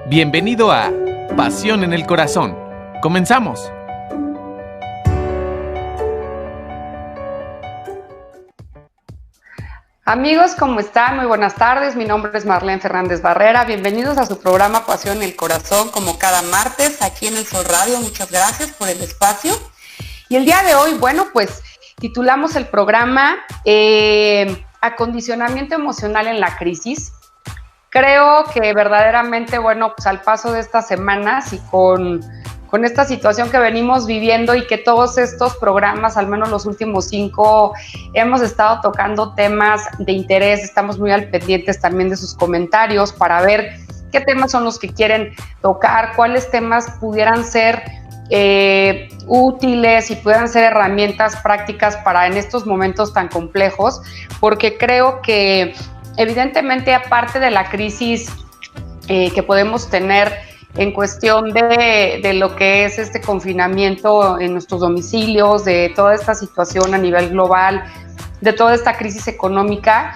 Bienvenido a Pasión en el Corazón. ¡Comenzamos! Amigos, ¿cómo están? Muy buenas tardes. Mi nombre es Marlene Fernández Barrera. Bienvenidos a su programa Pasión en el Corazón, como cada martes, aquí en el Sol Radio. Muchas gracias por el espacio. Y el día de hoy, bueno, pues titulamos el programa Acondicionamiento emocional en la crisis. Creo que verdaderamente, bueno, pues al paso de estas semanas y con esta situación que venimos viviendo y que todos estos programas, al menos los últimos 5, hemos estado tocando temas de interés, estamos muy al pendientes también de sus comentarios para ver qué temas son los que quieren tocar, cuáles temas pudieran ser útiles y pudieran ser herramientas prácticas para en estos momentos tan complejos, porque creo que evidentemente, aparte de la crisis que podemos tener en cuestión de lo que es este confinamiento en nuestros domicilios, de toda esta situación a nivel global, de toda esta crisis económica,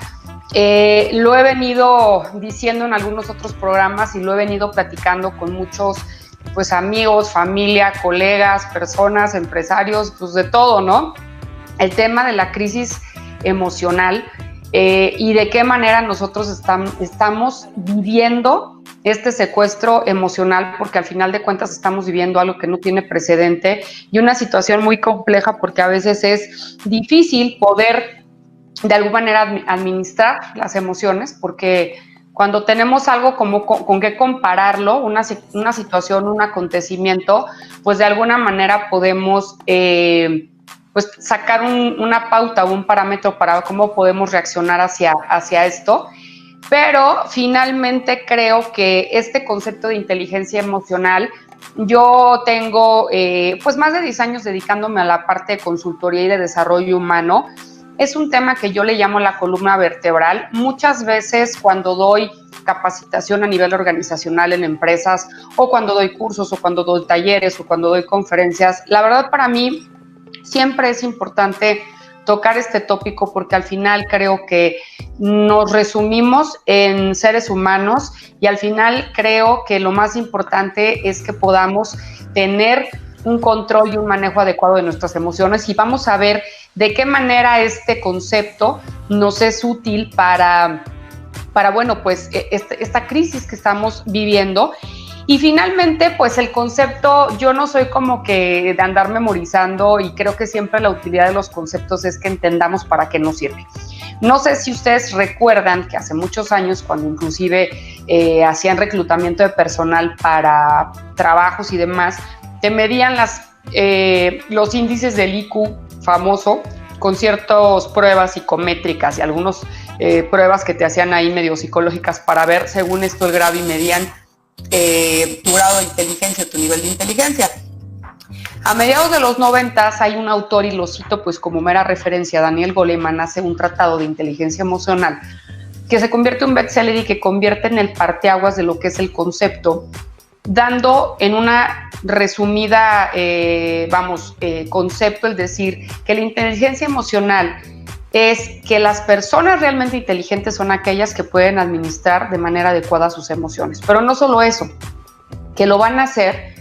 lo he venido diciendo en algunos otros programas y lo he venido platicando con muchos pues amigos, familia, colegas, personas, empresarios, pues de todo, ¿no? El tema de la crisis emocional y de qué manera nosotros estamos viviendo este secuestro emocional, porque al final de cuentas estamos viviendo algo que no tiene precedente y una situación muy compleja porque a veces es difícil poder de alguna manera administrar las emociones, porque cuando tenemos algo como con qué compararlo, una situación, un acontecimiento, pues de alguna manera podemos pues sacar una pauta o un parámetro para cómo podemos reaccionar hacia esto. Pero finalmente creo que este concepto de inteligencia emocional, yo tengo pues más de 10 años dedicándome a la parte de consultoría y de desarrollo humano. Es un tema que yo le llamo la columna vertebral. Muchas veces cuando doy capacitación a nivel organizacional en empresas, o cuando doy cursos, o cuando doy talleres, o cuando doy conferencias, la verdad para mí siempre es importante tocar este tópico porque al final creo que nos resumimos en seres humanos y al final creo que lo más importante es que podamos tener un control y un manejo adecuado de nuestras emociones, y vamos a ver de qué manera este concepto nos es útil para bueno, pues esta crisis que estamos viviendo. Y finalmente, pues el concepto, yo no soy como que de andar memorizando, y creo que siempre la utilidad de los conceptos es que entendamos para qué nos sirve. No sé si ustedes recuerdan que hace muchos años, cuando inclusive hacían reclutamiento de personal para trabajos y demás, te medían los índices del IQ famoso con ciertas pruebas psicométricas y algunas pruebas que te hacían ahí medio psicológicas para ver, según esto, el grado, y medían tu grado de inteligencia, tu nivel de inteligencia. A mediados de los 90 hay un autor, y lo cito pues como mera referencia, Daniel Goleman, hace un tratado de inteligencia emocional que se convierte en un bestseller y que convierte en el parteaguas de lo que es el concepto, dando en una resumida concepto, es decir, que la inteligencia emocional es que las personas realmente inteligentes son aquellas que pueden administrar de manera adecuada sus emociones. Pero no solo eso, que lo van a hacer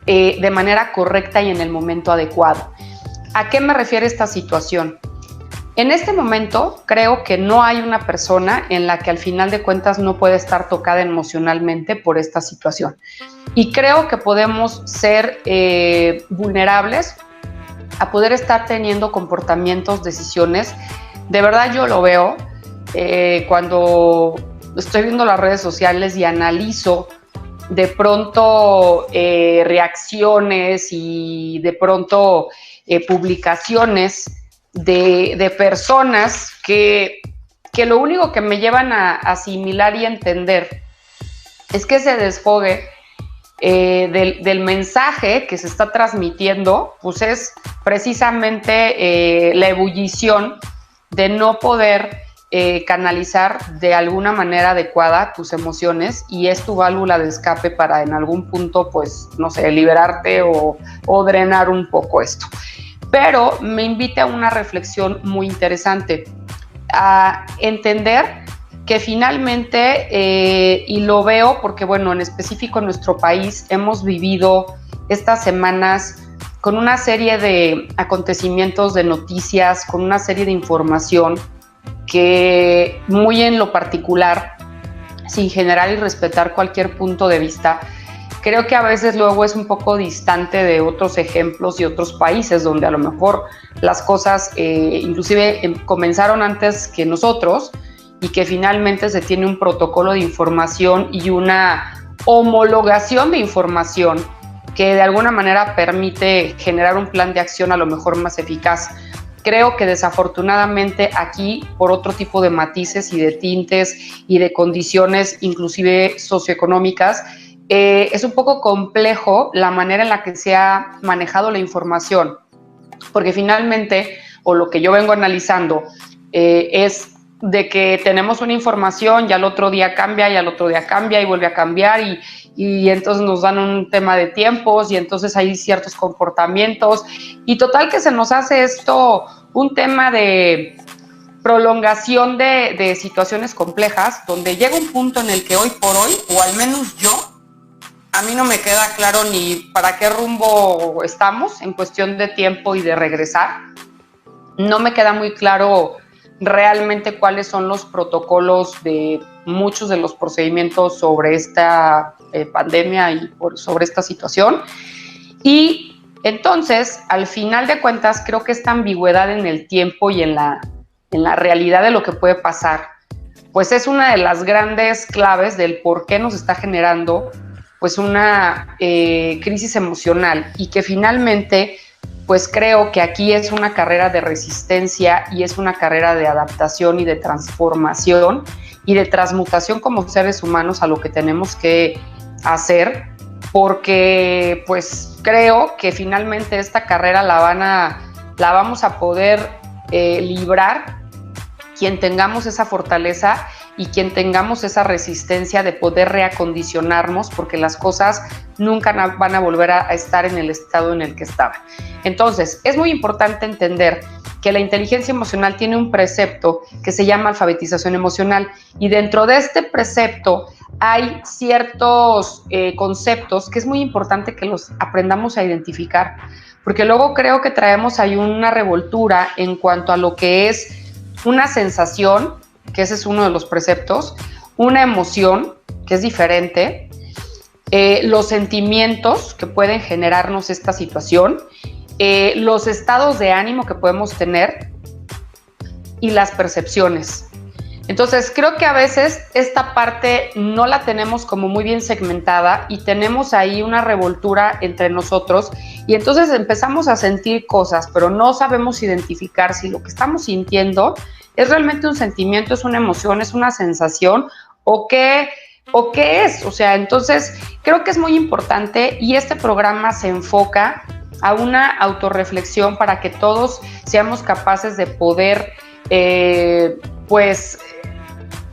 de manera correcta y en el momento adecuado. ¿A qué me refiere esta situación? En este momento creo que no hay una persona en la que al final de cuentas no puede estar tocada emocionalmente por esta situación. Y creo que podemos ser vulnerables a poder estar teniendo comportamientos, decisiones. De verdad yo lo veo cuando estoy viendo las redes sociales y analizo de pronto reacciones y de pronto publicaciones de personas que lo único que me llevan a asimilar y entender es que ese desfogue del mensaje que se está transmitiendo, pues es precisamente la ebullición de no poder canalizar de alguna manera adecuada tus emociones, y es tu válvula de escape para en algún punto, pues, no sé, liberarte o drenar un poco esto. Pero me invita a una reflexión muy interesante, a entender que finalmente, y lo veo porque, bueno, en específico en nuestro país hemos vivido estas semanas con una serie de acontecimientos, de noticias, con una serie de información que muy en lo particular, sin generar y respetar cualquier punto de vista, creo que a veces luego es un poco distante de otros ejemplos y otros países donde a lo mejor las cosas inclusive comenzaron antes que nosotros y que finalmente se tiene un protocolo de información y una homologación de información que de alguna manera permite generar un plan de acción a lo mejor más eficaz. Creo que desafortunadamente aquí, por otro tipo de matices y de tintes y de condiciones inclusive socioeconómicas, es un poco complejo la manera en la que se ha manejado la información, porque finalmente, o lo que yo vengo analizando, es de que tenemos una información y al otro día cambia y al otro día cambia y vuelve a cambiar y entonces nos dan un tema de tiempos y entonces hay ciertos comportamientos y total que se nos hace esto un tema de prolongación de situaciones complejas donde llega un punto en el que hoy por hoy, o al menos yo, a mí no me queda claro ni para qué rumbo estamos en cuestión de tiempo y de regresar. No me queda muy claro realmente cuáles son los protocolos de muchos de los procedimientos sobre esta pandemia y sobre esta situación. Y entonces, al final de cuentas, creo que esta ambigüedad en el tiempo y en la realidad de lo que puede pasar, pues es una de las grandes claves del por qué nos está generando pues una crisis emocional y que finalmente pues creo que aquí es una carrera de resistencia y es una carrera de adaptación y de transformación y de transmutación como seres humanos a lo que tenemos que hacer, porque pues creo que finalmente esta carrera la vamos a poder librar quien tengamos esa fortaleza y quien tengamos esa resistencia de poder reacondicionarnos, porque las cosas nunca van a volver a estar en el estado en el que estaban. Entonces, es muy importante entender que la inteligencia emocional tiene un precepto que se llama alfabetización emocional y dentro de este precepto hay ciertos conceptos que es muy importante que los aprendamos a identificar, porque luego creo que traemos ahí una revoltura en cuanto a lo que es una sensación, que ese es uno de los preceptos, una emoción, que es diferente, los sentimientos que pueden generarnos esta situación, los estados de ánimo que podemos tener y las percepciones. Entonces, creo que a veces esta parte no la tenemos como muy bien segmentada y tenemos ahí una revoltura entre nosotros y entonces empezamos a sentir cosas, pero no sabemos identificar si lo que estamos sintiendo es realmente un sentimiento, es una emoción, es una sensación o qué es. O sea, entonces creo que es muy importante y este programa se enfoca a una autorreflexión para que todos seamos capaces de poder, pues,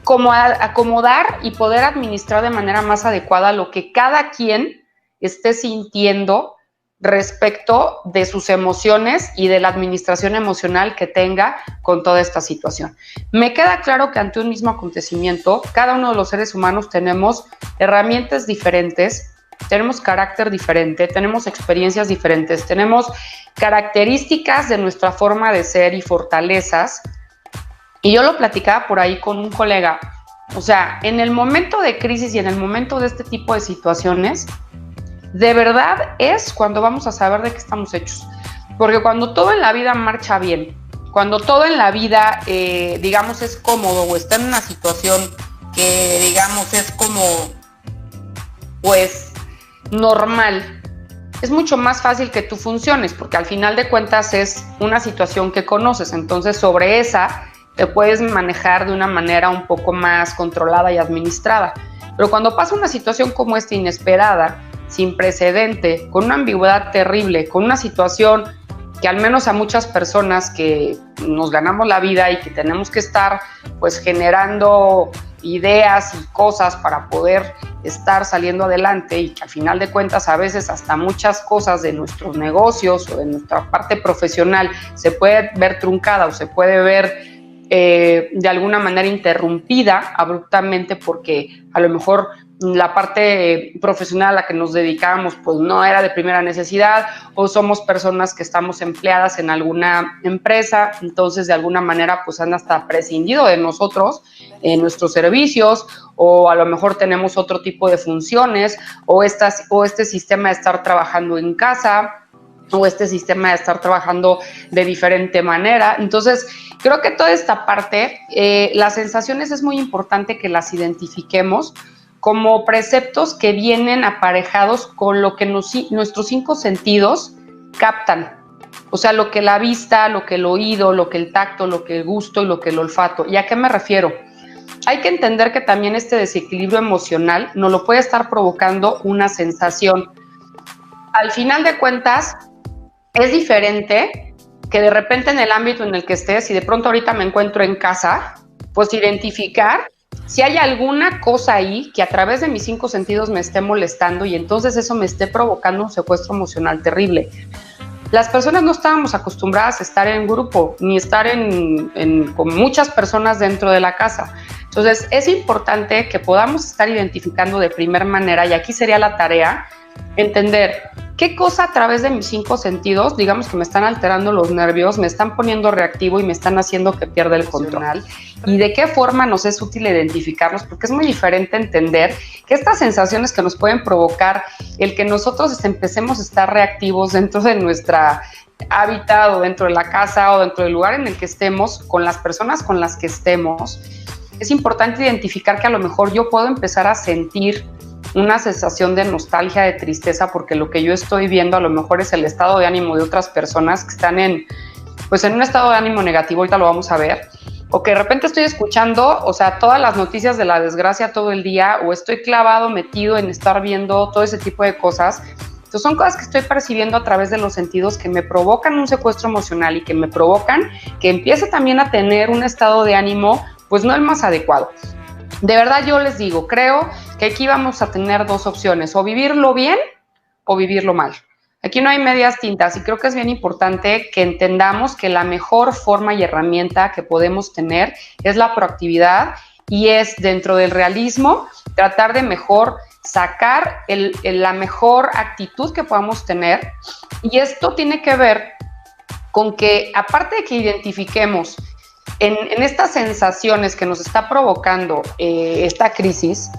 como acomodar y poder administrar de manera más adecuada lo que cada quien esté sintiendo respecto de sus emociones y de la administración emocional que tenga con toda esta situación. Me queda claro que ante un mismo acontecimiento, cada uno de los seres humanos tenemos herramientas diferentes, tenemos carácter diferente, tenemos experiencias diferentes, tenemos características de nuestra forma de ser y fortalezas. Y yo lo platicaba por ahí con un colega, o sea, en el momento de crisis y en el momento de este tipo de situaciones, de verdad es cuando vamos a saber de qué estamos hechos. Porque cuando todo en la vida marcha bien, cuando todo en la vida, digamos, es cómodo o está en una situación que, digamos, es como, pues, normal, es mucho más fácil que tú funciones, porque al final de cuentas es una situación que conoces, entonces sobre esa te puedes manejar de una manera un poco más controlada y administrada. Pero cuando pasa una situación como esta inesperada, sin precedente, con una ambigüedad terrible, con una situación que al menos a muchas personas que nos ganamos la vida y que tenemos que estar pues generando ideas y cosas para poder estar saliendo adelante y que al final de cuentas a veces hasta muchas cosas de nuestros negocios o de nuestra parte profesional se puede ver truncada o se puede ver de alguna manera interrumpida abruptamente porque a lo mejor la parte profesional a la que nos dedicábamos pues no era de primera necesidad, o somos personas que estamos empleadas en alguna empresa, entonces de alguna manera pues han hasta prescindido de nosotros, en nuestros servicios, o a lo mejor tenemos otro tipo de funciones, o este sistema de estar trabajando en casa, o este sistema de estar trabajando de diferente manera. Entonces, creo que toda esta parte, las sensaciones es muy importante que las identifiquemos como preceptos que vienen aparejados con lo que nuestros 5 sentidos captan. O sea, lo que la vista, lo que el oído, lo que el tacto, lo que el gusto y lo que el olfato. ¿Y a qué me refiero? Hay que entender que también este desequilibrio emocional nos lo puede estar provocando una sensación. Al final de cuentas, es diferente que de repente en el ámbito en el que estés, y de pronto ahorita me encuentro en casa, pues identificar si hay alguna cosa ahí que a través de mis 5 sentidos me esté molestando y entonces eso me esté provocando un secuestro emocional terrible. Las personas no estábamos acostumbradas a estar en grupo, ni estar con muchas personas dentro de la casa. Entonces es importante que podamos estar identificando de primera manera, y aquí sería la tarea, entender qué cosa a través de mis 5 sentidos, digamos que me están alterando los nervios, me están poniendo reactivo y me están haciendo que pierda el control, y de qué forma nos es útil identificarlos, porque es muy diferente entender que estas sensaciones que nos pueden provocar el que nosotros empecemos a estar reactivos dentro de nuestra hábitat o dentro de la casa o dentro del lugar en el que estemos, con las personas con las que estemos. Es importante identificar que a lo mejor yo puedo empezar a sentir una sensación de nostalgia, de tristeza, porque lo que yo estoy viendo a lo mejor es el estado de ánimo de otras personas que están en un estado de ánimo negativo, ahorita lo vamos a ver, o que de repente estoy escuchando, o sea, todas las noticias de la desgracia todo el día, o estoy clavado, metido en estar viendo todo ese tipo de cosas. Entonces son cosas que estoy percibiendo a través de los sentidos que me provocan un secuestro emocional y que me provocan que empiece también a tener un estado de ánimo, pues no el más adecuado. De verdad yo les digo, creo que aquí vamos a tener 2 opciones, o vivirlo bien o vivirlo mal. Aquí no hay medias tintas, y creo que es bien importante que entendamos que la mejor forma y herramienta que podemos tener es la proactividad, y es dentro del realismo tratar de mejor sacar la mejor actitud que podamos tener. Y esto tiene que ver con que, aparte de que identifiquemos en estas sensaciones que nos está provocando esta crisis,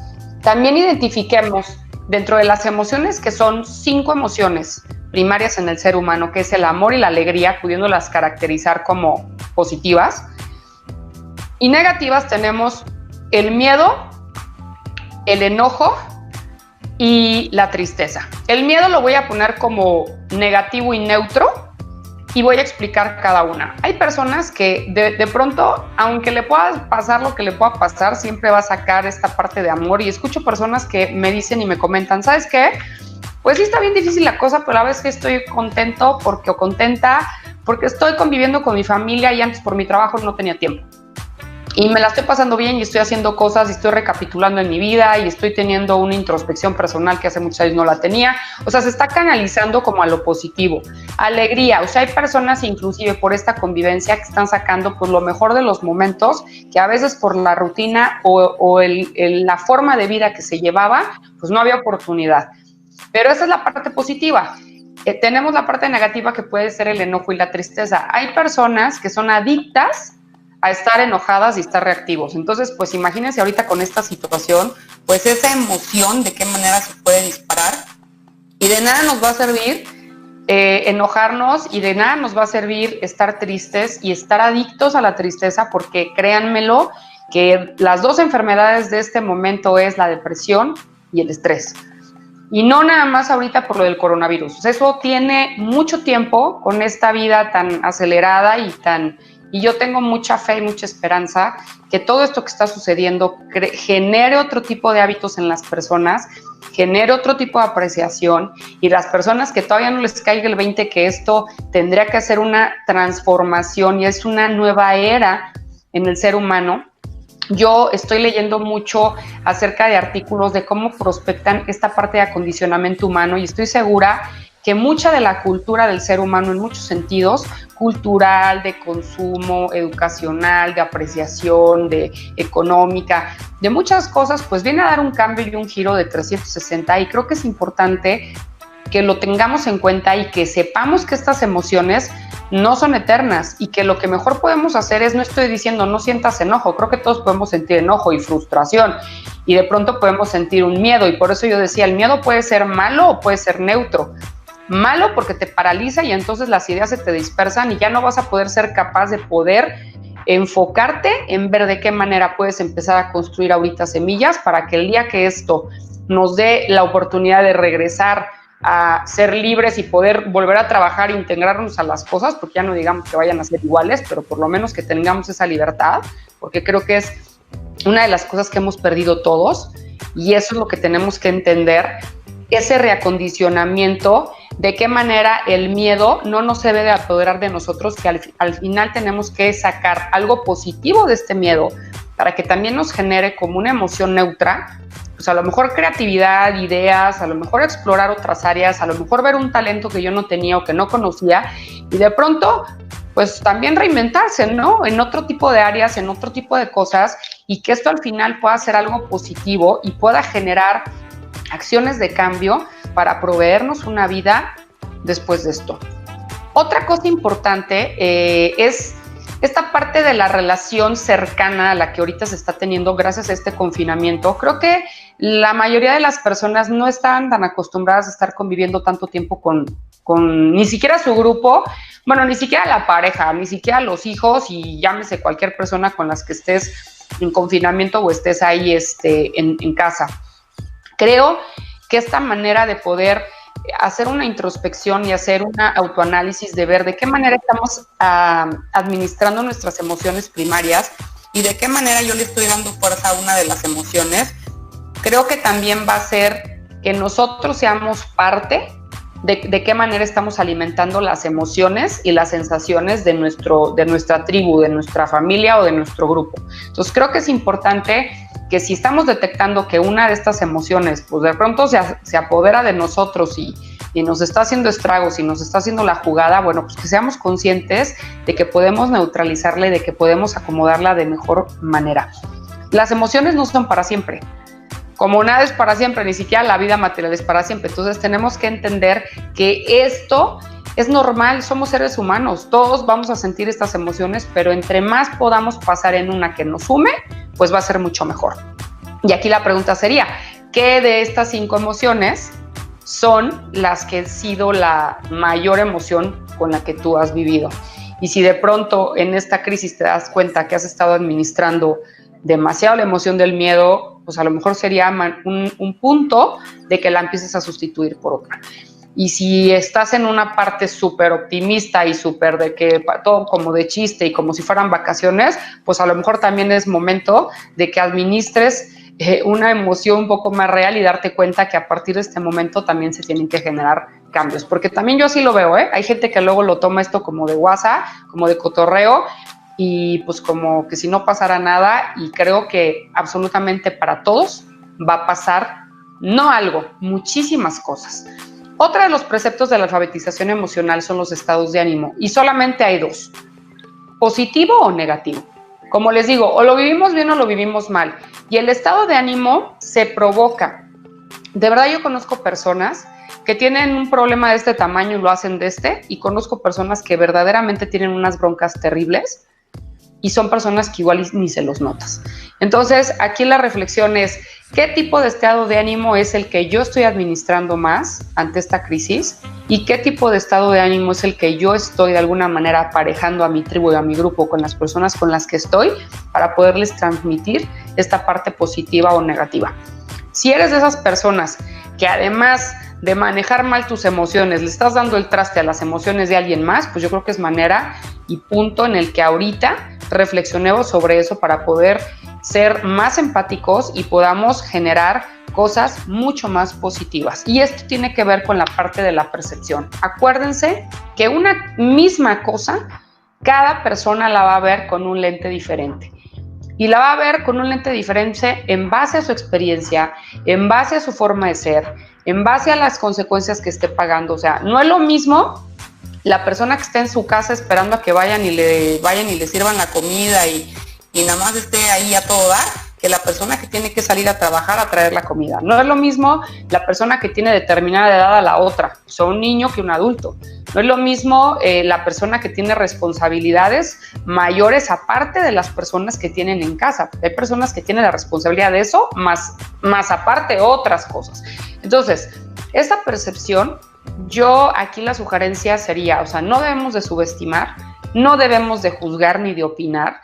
también identifiquemos dentro de las emociones, que son 5 emociones primarias en el ser humano, que es el amor y la alegría, pudiéndolas caracterizar como positivas. Y negativas tenemos el miedo, el enojo y la tristeza. El miedo lo voy a poner como negativo y neutro, y voy a explicar cada una. Hay personas que de pronto, aunque le pueda pasar lo que le pueda pasar, siempre va a sacar esta parte de amor, y escucho personas que me dicen y me comentan, ¿sabes qué? Pues sí está bien difícil la cosa, pero a la vez que estoy contento o contenta porque estoy conviviendo con mi familia, y antes por mi trabajo no tenía tiempo. Y me la estoy pasando bien, y estoy haciendo cosas, y estoy recapitulando en mi vida, y estoy teniendo una introspección personal que hace muchos años no la tenía. O sea, se está canalizando como a lo positivo. Alegría, o sea, hay personas inclusive por esta convivencia que están sacando pues lo mejor de los momentos, que a veces por la rutina o la forma de vida que se llevaba, pues no había oportunidad. Pero esa es la parte positiva. Tenemos la parte negativa, que puede ser el enojo y la tristeza. Hay personas que son adictas a estar enojadas y estar reactivos. Entonces, pues imagínense ahorita con esta situación, pues esa emoción de qué manera se puede disparar, y de nada nos va a servir enojarnos, y de nada nos va a servir estar tristes y estar adictos a la tristeza, porque créanmelo que las 2 enfermedades de este momento es la depresión y el estrés. Y no nada más ahorita por lo del coronavirus. Eso tiene mucho tiempo con esta vida tan acelerada y yo tengo mucha fe y mucha esperanza que todo esto que está sucediendo genere otro tipo de hábitos en las personas, genere otro tipo de apreciación, y las personas que todavía no les caiga el 20 que esto tendría que hacer una transformación y es una nueva era en el ser humano. Yo estoy leyendo mucho acerca de artículos de cómo prospectan esta parte de acondicionamiento humano, y estoy segura que mucha de la cultura del ser humano en muchos sentidos, cultural, de consumo, educacional, de apreciación, de económica, de muchas cosas, pues viene a dar un cambio y un giro de 360 y creo que es importante que lo tengamos en cuenta y que sepamos que estas emociones no son eternas y que lo que mejor podemos hacer es, no estoy diciendo no sientas enojo, creo que todos podemos sentir enojo y frustración y de pronto podemos sentir un miedo y por eso yo decía, el miedo puede ser malo o puede ser neutro. Malo porque te paraliza y entonces las ideas se te dispersan y ya no vas a poder ser capaz de poder enfocarte en ver de qué manera puedes empezar a construir ahorita semillas para que el día que esto nos dé la oportunidad de regresar a ser libres y poder volver a trabajar e integrarnos a las cosas, porque ya no digamos que vayan a ser iguales, pero por lo menos que tengamos esa libertad, porque creo que es una de las cosas que hemos perdido todos y eso es lo que tenemos que entender, ese reacondicionamiento, de qué manera el miedo no nos debe de apoderar de nosotros, que al final tenemos que sacar algo positivo de este miedo para que también nos genere como una emoción neutra, pues a lo mejor creatividad, ideas, a lo mejor explorar otras áreas, a lo mejor ver un talento que yo no tenía o que no conocía y de pronto pues también reinventarse, ¿no? En otro tipo de áreas, en otro tipo de cosas y que esto al final pueda ser algo positivo y pueda generar acciones de cambio para proveernos una vida después de esto. Otra cosa importante es esta parte de la relación cercana a la que ahorita se está teniendo gracias a este confinamiento. Creo que la mayoría de las personas no están tan acostumbradas a estar conviviendo tanto tiempo con ni siquiera su grupo, bueno, ni siquiera la pareja, ni siquiera los hijos y llámese cualquier persona con las que estés en confinamiento o estés ahí en casa. Creo que esta manera de poder hacer una introspección y hacer una autoanálisis de ver de qué manera estamos administrando nuestras emociones primarias y de qué manera yo le estoy dando fuerza a una de las emociones, creo que también va a ser que nosotros seamos parte de qué manera estamos alimentando las emociones y las sensaciones de nuestra tribu, de nuestra familia o de nuestro grupo. Entonces creo que es importante que si estamos detectando que una de estas emociones pues de pronto se apodera de nosotros y nos está haciendo estragos y nos está haciendo la jugada, bueno, pues que seamos conscientes de que podemos neutralizarla y de que podemos acomodarla de mejor manera. Las emociones no son para siempre. Como nada es para siempre, ni siquiera la vida material es para siempre. Entonces tenemos que entender que esto es normal, somos seres humanos, todos vamos a sentir estas emociones, pero entre más podamos pasar en una que nos sume, pues va a ser mucho mejor. Y aquí la pregunta sería, ¿qué de estas 5 emociones son las que han sido la mayor emoción con la que tú has vivido? Y si de pronto en esta crisis te das cuenta que has estado administrando demasiado la emoción del miedo, pues a lo mejor sería un punto de que la empieces a sustituir por otra. Y si estás en una parte súper optimista y súper de que todo como de chiste y como si fueran vacaciones, pues a lo mejor también es momento de que administres una emoción un poco más real y darte cuenta que a partir de este momento también se tienen que generar cambios. Porque también yo así lo veo, hay gente que luego lo toma esto como de guasa, como de cotorreo, y pues como que si no pasara nada, y creo que absolutamente para todos va a pasar, no algo, muchísimas cosas. Otro de los preceptos de la alfabetización emocional son los estados de ánimo, y solamente hay 2, positivo o negativo. Como les digo, o lo vivimos bien o lo vivimos mal, y el estado de ánimo se provoca. De verdad yo conozco personas que tienen un problema de este tamaño y lo hacen de y conozco personas que verdaderamente tienen unas broncas terribles, y son personas que igual ni se los notas. Entonces, aquí la reflexión es, ¿qué tipo de estado de ánimo es el que yo estoy administrando más ante esta crisis? ¿Y qué tipo de estado de ánimo es el que yo estoy de alguna manera aparejando a mi tribu y a mi grupo con las personas con las que estoy para poderles transmitir esta parte positiva o negativa? Si eres de esas personas que además de manejar mal tus emociones, le estás dando el traste a las emociones de alguien más, pues yo creo que es manera y punto en el que ahorita reflexionemos sobre eso para poder ser más empáticos y podamos generar cosas mucho más positivas. Y esto tiene que ver con la parte de la percepción. Acuérdense que una misma cosa, cada persona la va a ver con un lente diferente. y la va a ver con un lente diferente en base a su experiencia, en base a su forma de ser, en base a las consecuencias que esté pagando. O sea, no es lo mismo la persona que está en su casa esperando a que vayan y le sirvan la comida y nada más esté ahí a todo dar, que la persona que tiene que salir a trabajar a traer la comida. No es lo mismo la persona que tiene determinada edad a la otra, o sea, un niño que un adulto. No es lo mismo la persona que tiene responsabilidades mayores aparte de las personas que tienen en casa. Hay personas que tienen la responsabilidad de eso, más aparte otras cosas. Entonces, esta percepción, yo aquí la sugerencia sería, o sea, no debemos de subestimar, no debemos de juzgar ni de opinar.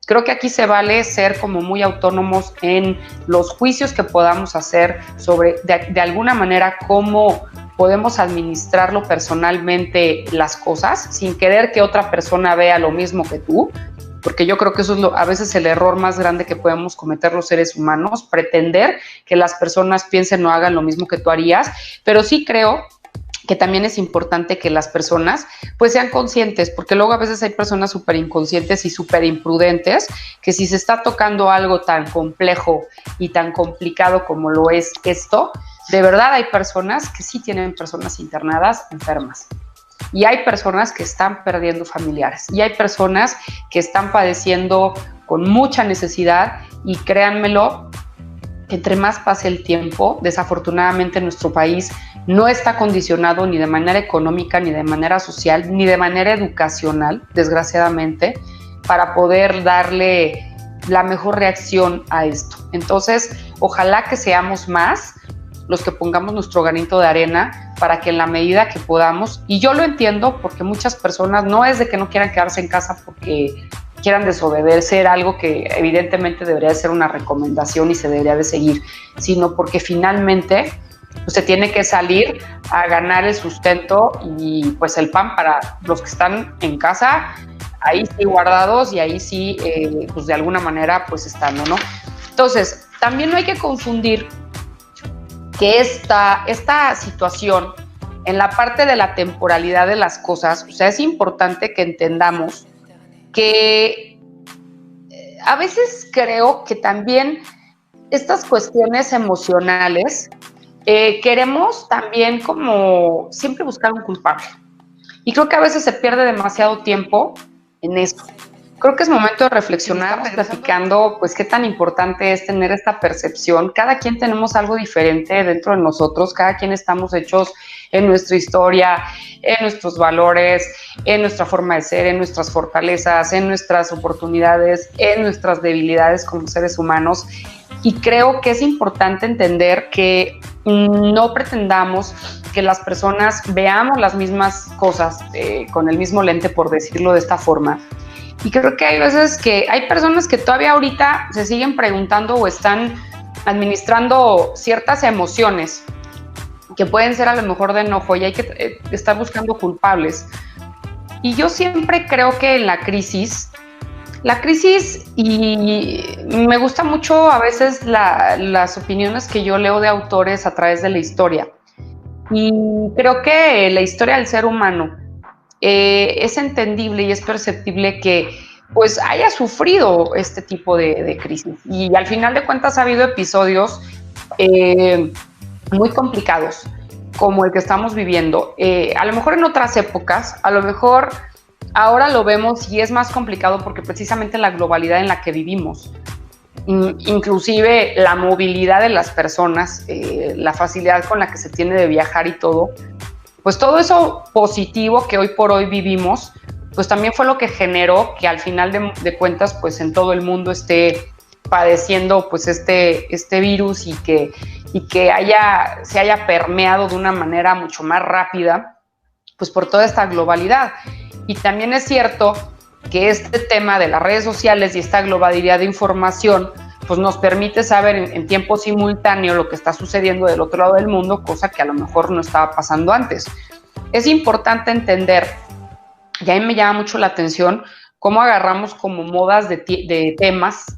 Creo que aquí se vale ser como muy autónomos en los juicios que podamos hacer sobre, de alguna manera, cómo podemos administrarlo personalmente las cosas, sin querer que otra persona vea lo mismo que tú, porque yo creo que eso es a veces el error más grande que podemos cometer los seres humanos, pretender que las personas piensen o hagan lo mismo que tú harías, pero sí creo que también es importante que las personas pues sean conscientes, porque luego a veces hay personas súper inconscientes y súper imprudentes, que si se está tocando algo tan complejo y tan complicado como lo es esto, de verdad hay personas que sí tienen personas internadas enfermas. Y hay personas que están perdiendo familiares. Y hay personas que están padeciendo con mucha necesidad y créanmelo, entre más pase el tiempo, desafortunadamente nuestro país no está condicionado ni de manera económica, ni de manera social, ni de manera educacional, desgraciadamente, para poder darle la mejor reacción a esto. Entonces, ojalá que seamos más los que pongamos nuestro granito de arena para que en la medida que podamos, y yo lo entiendo porque muchas personas no es de que no quieran quedarse en casa porque quieran desobedecer algo que evidentemente debería ser una recomendación y se debería de seguir, sino porque finalmente pues, se tiene que salir a ganar el sustento y pues el pan para los que están en casa, ahí sí guardados y ahí sí pues de alguna manera pues estando, ¿no? Entonces, también no hay que confundir que esta situación en la parte de la temporalidad de las cosas, o sea, es importante que entendamos que a veces creo que también estas cuestiones emocionales queremos también como siempre buscar un culpable. Y creo que a veces se pierde demasiado tiempo en eso. Creo que es momento de reflexionar, platicando, pues, qué tan importante es tener esta percepción. Cada quien tenemos algo diferente dentro de nosotros, cada quien estamos hechos en nuestra historia, en nuestros valores, en nuestra forma de ser, en nuestras fortalezas, en nuestras oportunidades, en nuestras debilidades como seres humanos. Y creo que es importante entender que no pretendamos que las personas veamos las mismas cosas con el mismo lente, por decirlo de esta forma. Y creo que hay veces que hay personas que todavía ahorita se siguen preguntando o están administrando ciertas emociones que pueden ser a lo mejor de enojo y hay que estar buscando culpables. Y yo siempre creo que en la crisis, y me gusta mucho a veces las opiniones que yo leo de autores a través de la historia. Y creo que la historia del ser humano es entendible y es perceptible que pues haya sufrido este tipo de crisis. Y al final de cuentas ha habido episodios muy complicados, como el que estamos viviendo. A lo mejor en otras épocas, a lo mejor ahora lo vemos y es más complicado porque precisamente la globalidad en la que vivimos, inclusive la movilidad de las personas, la facilidad con la que se tiene de viajar y todo, pues todo eso positivo que hoy por hoy vivimos, pues también fue lo que generó que al final de cuentas, pues en todo el mundo esté padeciendo pues este virus y que se haya permeado de una manera mucho más rápida, pues por toda esta globalidad. Y también es cierto que este tema de las redes sociales y esta globalidad de información pues nos permite saber en tiempo simultáneo lo que está sucediendo del otro lado del mundo, cosa que a lo mejor no estaba pasando antes. Es importante entender, y a mí me llama mucho la atención, cómo agarramos como modas de temas,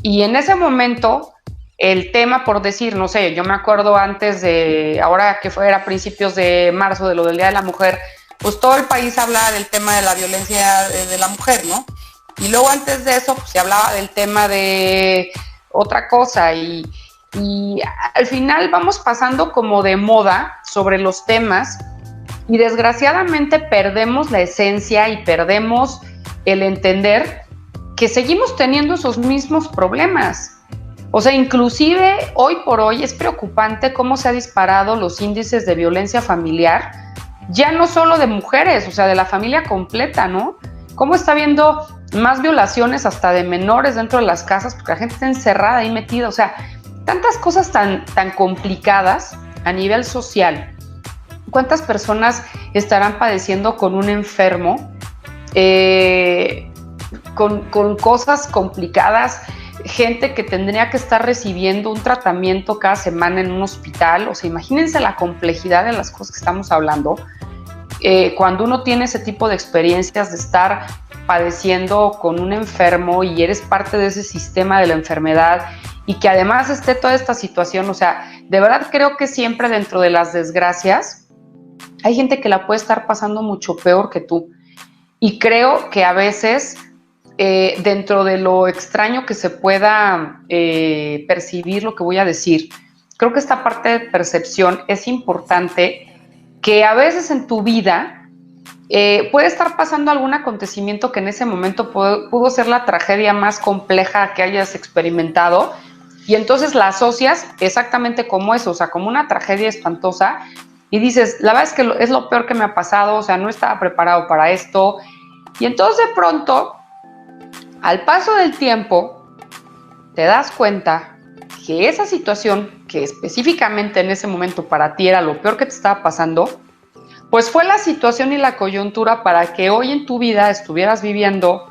y en ese momento el tema, por decir, no sé, yo me acuerdo antes de, ahora que fuera a principios de marzo, de lo del Día de la Mujer, pues todo el país hablaba del tema de la violencia de la mujer, ¿no? Y luego antes de eso, pues se hablaba del tema de otra cosa y al final vamos pasando como de moda sobre los temas y desgraciadamente perdemos la esencia y perdemos el entender que seguimos teniendo esos mismos problemas. O sea, inclusive hoy por hoy es preocupante cómo se han disparado los índices de violencia familiar, ya no solo de mujeres, o sea, de la familia completa, ¿no? Cómo está habiendo más violaciones hasta de menores dentro de las casas porque la gente está encerrada ahí metida, o sea, tantas cosas tan complicadas a nivel social. ¿Cuántas personas estarán padeciendo con un enfermo, con cosas complicadas? Gente que tendría que estar recibiendo un tratamiento cada semana en un hospital. O sea, imagínense la complejidad de las cosas que estamos hablando. Cuando uno tiene ese tipo de experiencias de estar padeciendo con un enfermo y eres parte de ese sistema de la enfermedad y que además esté toda esta situación, o sea, de verdad creo que siempre dentro de las desgracias hay gente que la puede estar pasando mucho peor que tú. Y creo que a veces, dentro de lo extraño que se pueda percibir lo que voy a decir, creo que esta parte de percepción es importante, que a veces en tu vida puede estar pasando algún acontecimiento que en ese momento pudo ser la tragedia más compleja que hayas experimentado, y entonces la asocias exactamente como eso, o sea, como una tragedia espantosa, y dices, la verdad es que es lo peor que me ha pasado, o sea, no estaba preparado para esto. Y entonces de pronto, al paso del tiempo, te das cuenta que esa situación, que específicamente en ese momento para ti era lo peor que te estaba pasando, pues fue la situación y la coyuntura para que hoy en tu vida estuvieras viviendo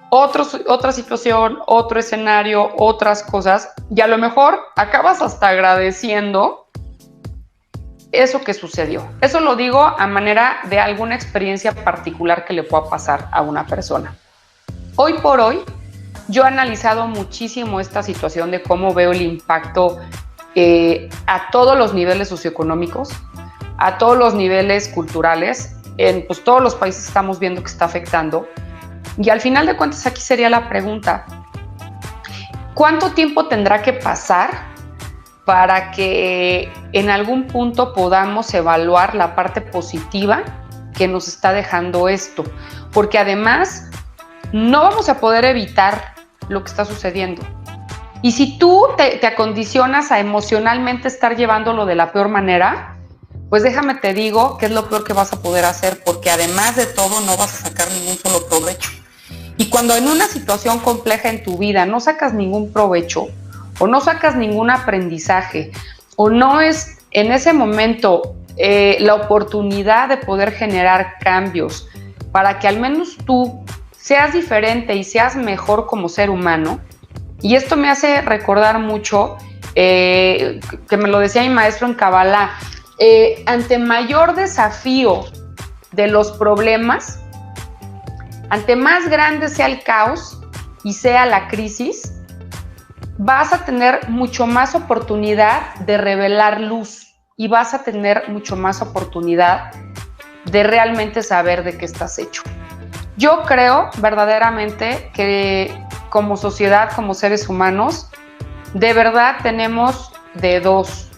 otra situación, otro escenario, otras cosas, y a lo mejor acabas hasta agradeciendo eso que sucedió. Eso lo digo a manera de alguna experiencia particular que le pueda pasar a una persona. Hoy por hoy, yo he analizado muchísimo esta situación de cómo veo el impacto a todos los niveles socioeconómicos, a todos los niveles culturales, en pues, todos los países estamos viendo que está afectando. Y al final de cuentas aquí sería la pregunta, ¿cuánto tiempo tendrá que pasar para que en algún punto podamos evaluar la parte positiva que nos está dejando esto? Porque además no vamos a poder evitar lo que está sucediendo. Y si tú te acondicionas a emocionalmente estar llevándolo de la peor manera, pues déjame te digo que es lo peor que vas a poder hacer, porque además de todo no vas a sacar ningún solo provecho. Y cuando en una situación compleja en tu vida no sacas ningún provecho o no sacas ningún aprendizaje o no es en ese momento la oportunidad de poder generar cambios para que al menos tú seas diferente y seas mejor como ser humano. Y esto me hace recordar mucho, que me lo decía mi maestro en Kabbalah, ante mayor desafío de los problemas, ante más grande sea el caos y sea la crisis, vas a tener mucho más oportunidad de revelar luz y vas a tener mucho más oportunidad de realmente saber de qué estás hecho. Yo creo verdaderamente que como sociedad, como seres humanos, de verdad tenemos de dos.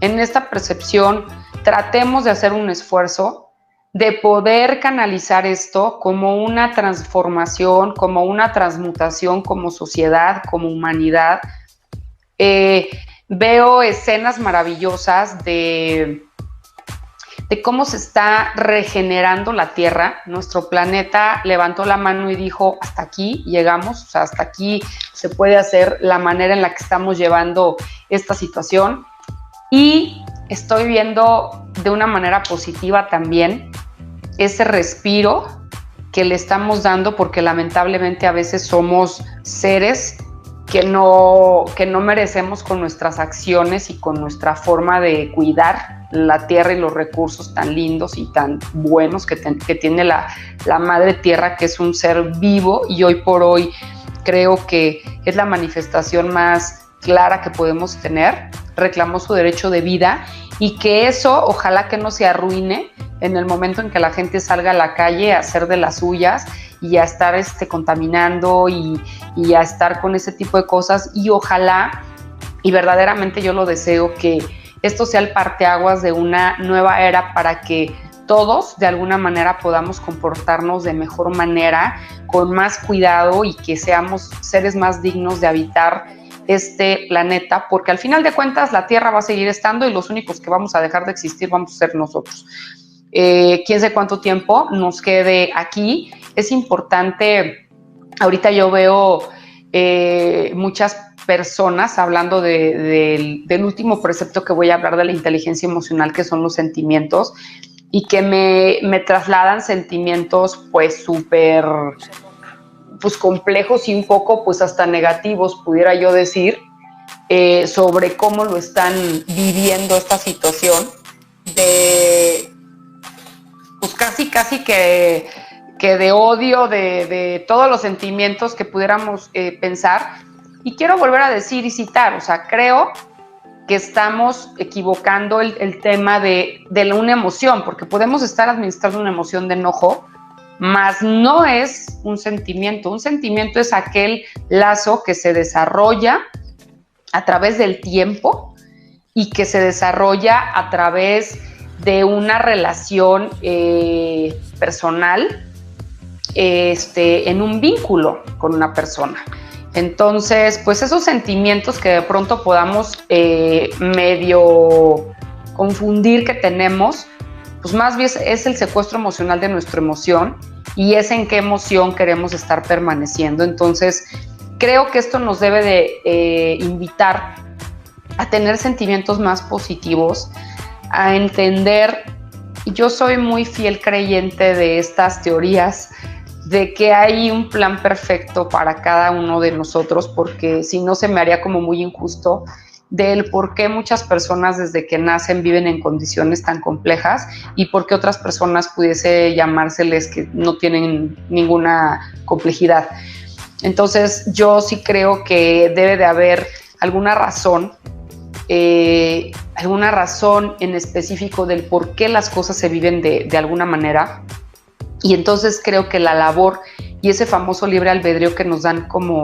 En esta percepción, tratemos de hacer un esfuerzo de poder canalizar esto como una transformación, como una transmutación como sociedad, como humanidad. Veo escenas maravillosas de cómo se está regenerando la Tierra. Nuestro planeta levantó la mano y dijo, hasta aquí llegamos, o sea, hasta aquí se puede hacer la manera en la que estamos llevando esta situación. Y estoy viendo de una manera positiva también ese respiro que le estamos dando, porque lamentablemente a veces somos seres que no merecemos con nuestras acciones y con nuestra forma de cuidar la tierra y los recursos tan lindos y tan buenos que tiene la madre tierra, que es un ser vivo, y hoy por hoy creo que es la manifestación más clara que podemos tener. Reclamó su derecho de vida, y que eso ojalá que no se arruine en el momento en que la gente salga a la calle a hacer de las suyas y a estar contaminando y a estar con ese tipo de cosas. Y ojalá, y verdaderamente yo lo deseo, que esto sea el parteaguas de una nueva era para que todos de alguna manera podamos comportarnos de mejor manera, con más cuidado, y que seamos seres más dignos de habitar este planeta, porque al final de cuentas la Tierra va a seguir estando y los únicos que vamos a dejar de existir vamos a ser nosotros. Quién sabe cuánto tiempo nos quede aquí. Es importante, ahorita yo veo muchas personas hablando del último precepto que voy a hablar, de la inteligencia emocional, que son los sentimientos, y que me trasladan sentimientos pues súper pues complejos y un poco pues hasta negativos, pudiera yo decir, sobre cómo lo están viviendo esta situación de pues casi que de odio, de todos los sentimientos que pudiéramos pensar. Y quiero volver a decir y citar, o sea, creo que estamos equivocando el tema de una emoción, porque podemos estar administrando una emoción de enojo, mas no es un sentimiento. Un sentimiento es aquel lazo que se desarrolla a través del tiempo y que se desarrolla a través de una relación personal, en un vínculo con una persona. Entonces, pues esos sentimientos que de pronto podamos medio confundir que tenemos, pues más bien es el secuestro emocional de nuestra emoción, y es en qué emoción queremos estar permaneciendo. Entonces, creo que esto nos debe de invitar a tener sentimientos más positivos, a entender. Yo soy muy fiel creyente de estas teorías, de que hay un plan perfecto para cada uno de nosotros, porque si no se me haría como muy injusto del por qué muchas personas desde que nacen viven en condiciones tan complejas y por qué otras personas pudiese llamárseles que no tienen ninguna complejidad. Entonces yo sí creo que debe de haber alguna razón en específico del por qué las cosas se viven de alguna manera. Y entonces creo que la labor y ese famoso libre albedrío que nos dan como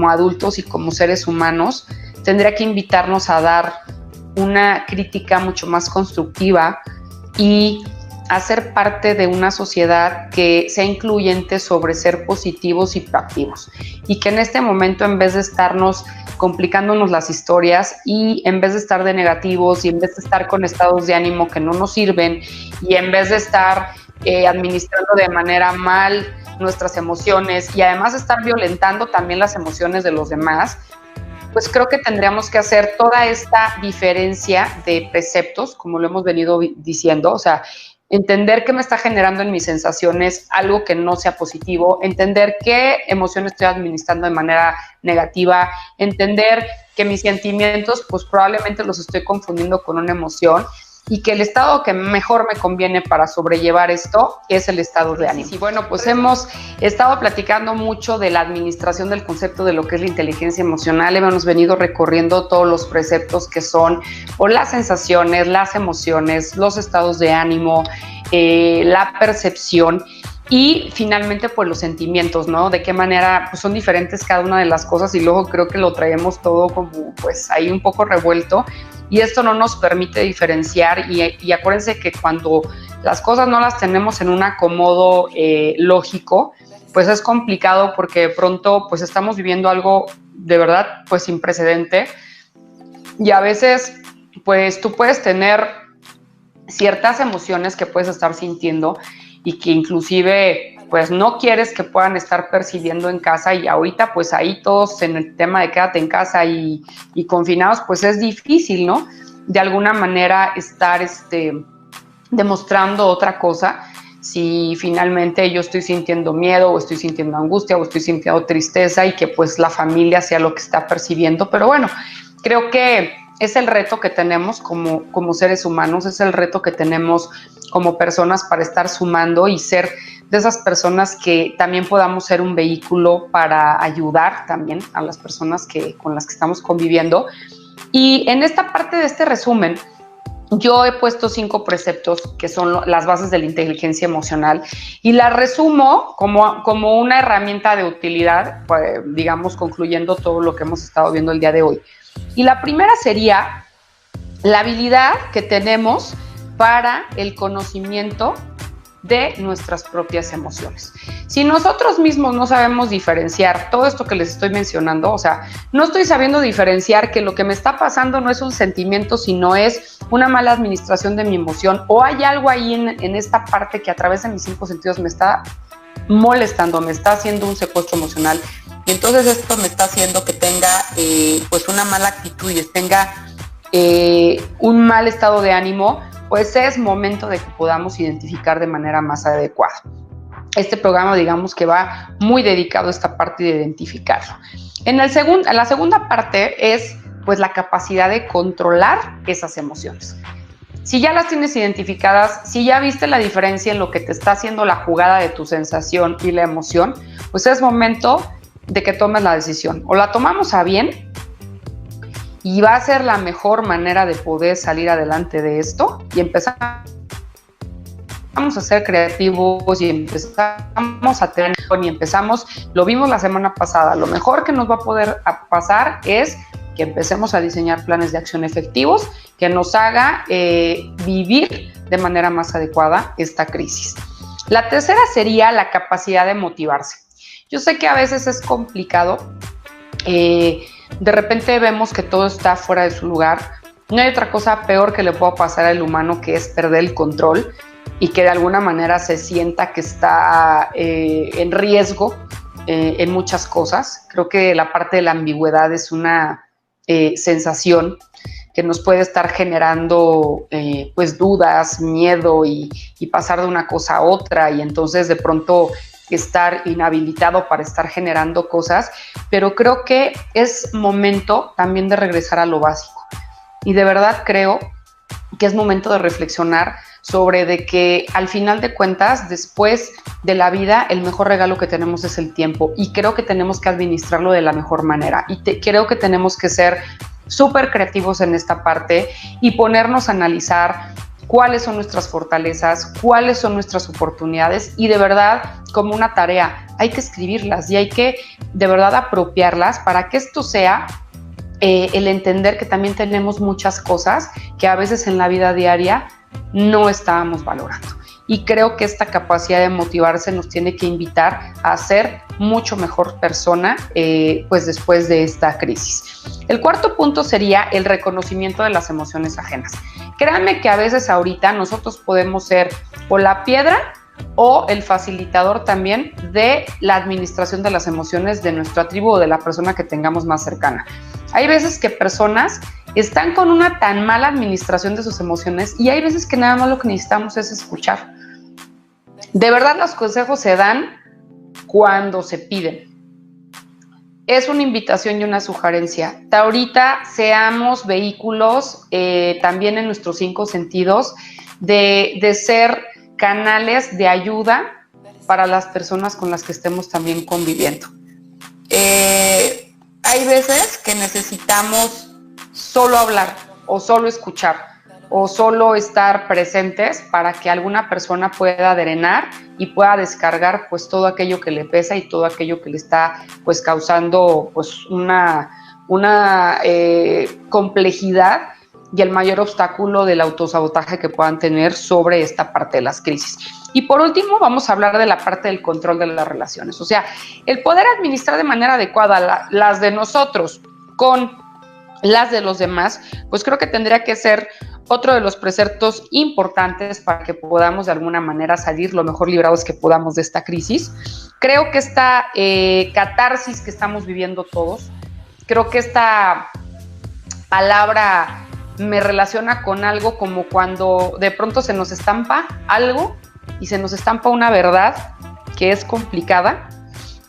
adultos y como seres humanos tendría que invitarnos a dar una crítica mucho más constructiva y a ser parte de una sociedad que sea incluyente sobre ser positivos y proactivos, y que en este momento, en vez de estarnos complicándonos las historias, y en vez de estar de negativos, y en vez de estar con estados de ánimo que no nos sirven, y en vez de estar administrando de manera mal nuestras emociones, y además estar violentando también las emociones de los demás, pues creo que tendríamos que hacer toda esta diferencia de preceptos, como lo hemos venido diciendo. O sea, entender qué me está generando en mis sensaciones algo que no sea positivo, entender qué emociones estoy administrando de manera negativa, entender que mis sentimientos pues probablemente los estoy confundiendo con una emoción, y que el estado que mejor me conviene para sobrellevar esto es el estado de ánimo. Y bueno, pues hemos estado platicando mucho de la administración del concepto de lo que es la inteligencia emocional. Hemos venido recorriendo todos los preceptos que son o las sensaciones, las emociones, los estados de ánimo, la percepción y finalmente pues los sentimientos, ¿no? De qué manera pues, son diferentes cada una de las cosas, y luego creo que lo traemos todo como pues ahí un poco revuelto. Y esto no nos permite diferenciar, y acuérdense que cuando las cosas no las tenemos en un acomodo lógico, pues es complicado, porque de pronto pues estamos viviendo algo de verdad pues sin precedente, y a veces pues tú puedes tener ciertas emociones que puedes estar sintiendo y que inclusive pues no quieres que puedan estar percibiendo en casa, y ahorita pues ahí todos en el tema de quédate en casa y confinados, pues es difícil, ¿no? De alguna manera estar demostrando otra cosa, si finalmente yo estoy sintiendo miedo o estoy sintiendo angustia o estoy sintiendo tristeza, y que pues la familia sea lo que está percibiendo. Pero bueno, creo que es el reto que tenemos como seres humanos, es el reto que tenemos como personas para estar sumando y ser de esas personas que también podamos ser un vehículo para ayudar también a las personas con las que estamos conviviendo. Y en esta parte de este resumen, yo he puesto 5 preceptos que son las bases de la inteligencia emocional y las resumo como una herramienta de utilidad, pues, digamos, concluyendo todo lo que hemos estado viendo el día de hoy. Y la primera sería la habilidad que tenemos para el conocimiento de nuestras propias emociones. Si nosotros mismos no sabemos diferenciar todo esto que les estoy mencionando, o sea, no estoy sabiendo diferenciar que lo que me está pasando no es un sentimiento, sino es una mala administración de mi emoción, o hay algo ahí en esta parte que a través de mis 5 sentidos me está molestando, me está haciendo un secuestro emocional, y entonces esto me está haciendo que tenga pues una mala actitud y tenga un mal estado de ánimo, pues es momento de que podamos identificar de manera más adecuada. Este programa, digamos que va muy dedicado a esta parte de identificarlo. La segunda parte es pues la capacidad de controlar esas emociones. Si ya las tienes identificadas, si ya viste la diferencia en lo que te está haciendo la jugada de tu sensación y la emoción, pues es momento de que tomes la decisión. O la tomamos a bien y va a ser la mejor manera de poder salir adelante de esto y empezamos a ser creativos y empezamos a tener y empezamos, lo vimos la semana pasada, lo mejor que nos va a poder pasar es que empecemos a diseñar planes de acción efectivos que nos haga vivir de manera más adecuada esta crisis. La tercera sería la capacidad de motivarse. Yo sé que a veces es complicado, de repente vemos que todo está fuera de su lugar. No hay otra cosa peor que le pueda pasar al humano que es perder el control y que de alguna manera se sienta que está en riesgo en muchas cosas. Creo que la parte de la ambigüedad es una sensación que nos puede estar generando pues dudas, miedo y pasar de una cosa a otra y entonces de pronto estar inhabilitado para estar generando cosas, pero creo que es momento también de regresar a lo básico y de verdad creo que es momento de reflexionar sobre de que al final de cuentas, después de la vida, el mejor regalo que tenemos es el tiempo y creo que tenemos que administrarlo de la mejor manera y creo que tenemos que ser súper creativos en esta parte y ponernos a analizar cuáles son nuestras fortalezas, cuáles son nuestras oportunidades y de verdad, como una tarea, hay que escribirlas y hay que de verdad apropiarlas para que esto sea el entender que también tenemos muchas cosas que a veces en la vida diaria no estábamos valorando. Y creo que esta capacidad de motivarse nos tiene que invitar a ser mucho mejor persona pues después de esta crisis. El cuarto punto sería el reconocimiento de las emociones ajenas. Créanme que a veces ahorita nosotros podemos ser o la piedra o el facilitador también de la administración de las emociones de nuestra tribu o de la persona que tengamos más cercana. Hay veces que personas están con una tan mala administración de sus emociones y hay veces que nada más lo que necesitamos es escuchar. De verdad los consejos se dan cuando se piden. Es una invitación y una sugerencia. Ahorita seamos vehículos también en nuestros 5 sentidos de ser canales de ayuda para las personas con las que estemos también conviviendo. Hay veces que necesitamos solo hablar o solo escuchar o solo estar presentes para que alguna persona pueda drenar y pueda descargar pues todo aquello que le pesa y todo aquello que le está pues causando pues una complejidad y el mayor obstáculo del autosabotaje que puedan tener sobre esta parte de las crisis. Y por último, vamos a hablar de la parte del control de las relaciones. O sea, el poder administrar de manera adecuada las de nosotros con las de los demás, pues creo que tendría que ser otro de los preceptos importantes para que podamos de alguna manera salir lo mejor librados que podamos de esta crisis. Creo que esta catarsis que estamos viviendo todos, creo que esta palabra me relaciona con algo como cuando de pronto se nos estampa algo y se nos estampa una verdad que es complicada,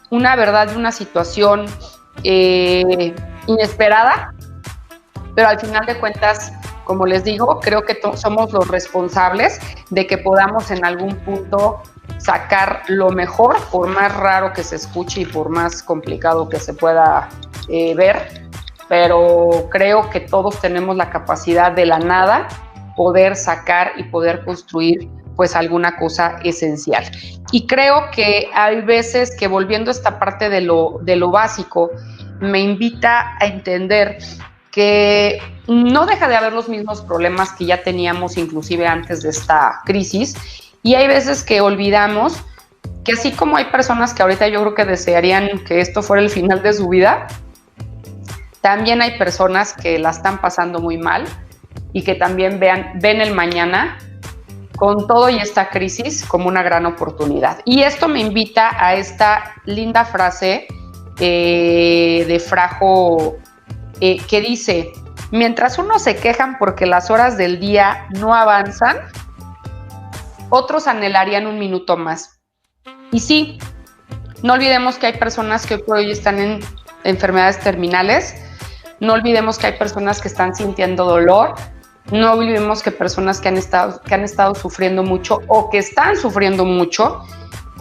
una verdad de una situación inesperada, pero al final de cuentas, como les digo, creo que somos los responsables de que podamos en algún punto sacar lo mejor, por más raro que se escuche y por más complicado que se pueda ver, pero creo que todos tenemos la capacidad de la nada poder sacar y poder construir pues alguna cosa esencial. Y creo que hay veces que, volviendo a esta parte de lo básico, me invita a entender que no deja de haber los mismos problemas que ya teníamos inclusive antes de esta crisis, y hay veces que olvidamos que así como hay personas que ahorita yo creo que desearían que esto fuera el final de su vida, también hay personas que la están pasando muy mal y que también ven el mañana con todo y esta crisis como una gran oportunidad. Y esto me invita a esta linda frase de Frajo que dice: mientras unos se quejan porque las horas del día no avanzan, otros anhelarían un minuto más. Y sí, no olvidemos que hay personas que hoy por hoy están en enfermedades terminales, no olvidemos que hay personas que están sintiendo dolor, no olvidemos que personas que han estado sufriendo mucho o que están sufriendo mucho,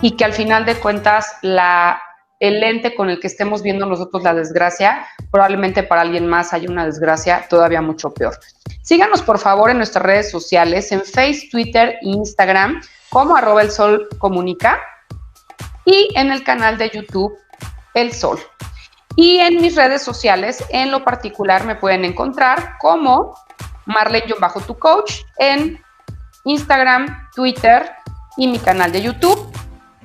y que al final de cuentas el lente con el que estemos viendo nosotros la desgracia, probablemente para alguien más haya una desgracia todavía mucho peor. Síganos por favor en nuestras redes sociales, en Facebook, Twitter e Instagram, como @elsolcomunica, y en el canal de YouTube El Sol. Y en mis redes sociales, en lo particular, me pueden encontrar como Marlene-tu coach en Instagram, Twitter y mi canal de YouTube,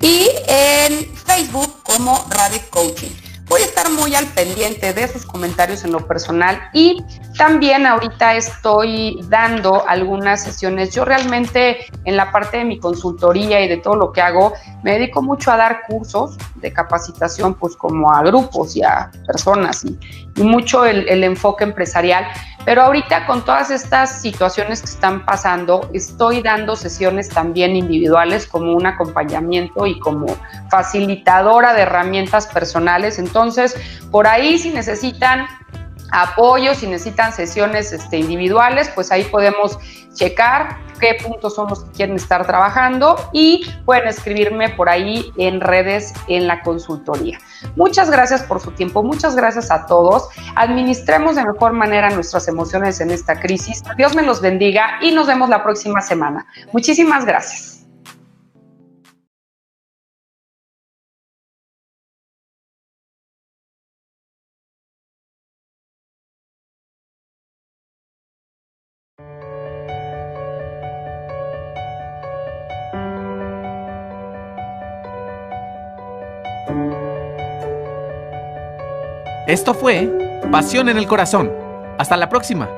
y en Facebook como Rade Coaching. Voy a estar muy al pendiente de sus comentarios en lo personal, y también ahorita estoy dando algunas sesiones. Yo realmente, en la parte de mi consultoría y de todo lo que hago, me dedico mucho a dar cursos de capacitación, pues como a grupos y a personas, y mucho el enfoque empresarial. Pero ahorita, con todas estas situaciones que están pasando, estoy dando sesiones también individuales como un acompañamiento y como facilitadora de herramientas personales. Entonces, por ahí, si necesitan apoyo, si necesitan sesiones individuales, pues ahí podemos checar qué puntos son los que quieren estar trabajando, y pueden escribirme por ahí en redes en la consultoría. Muchas gracias por su tiempo, muchas gracias a todos. Administremos de mejor manera nuestras emociones en esta crisis. Dios me los bendiga y nos vemos la próxima semana. Muchísimas gracias. Esto fue Pasión en el Corazón. Hasta la próxima.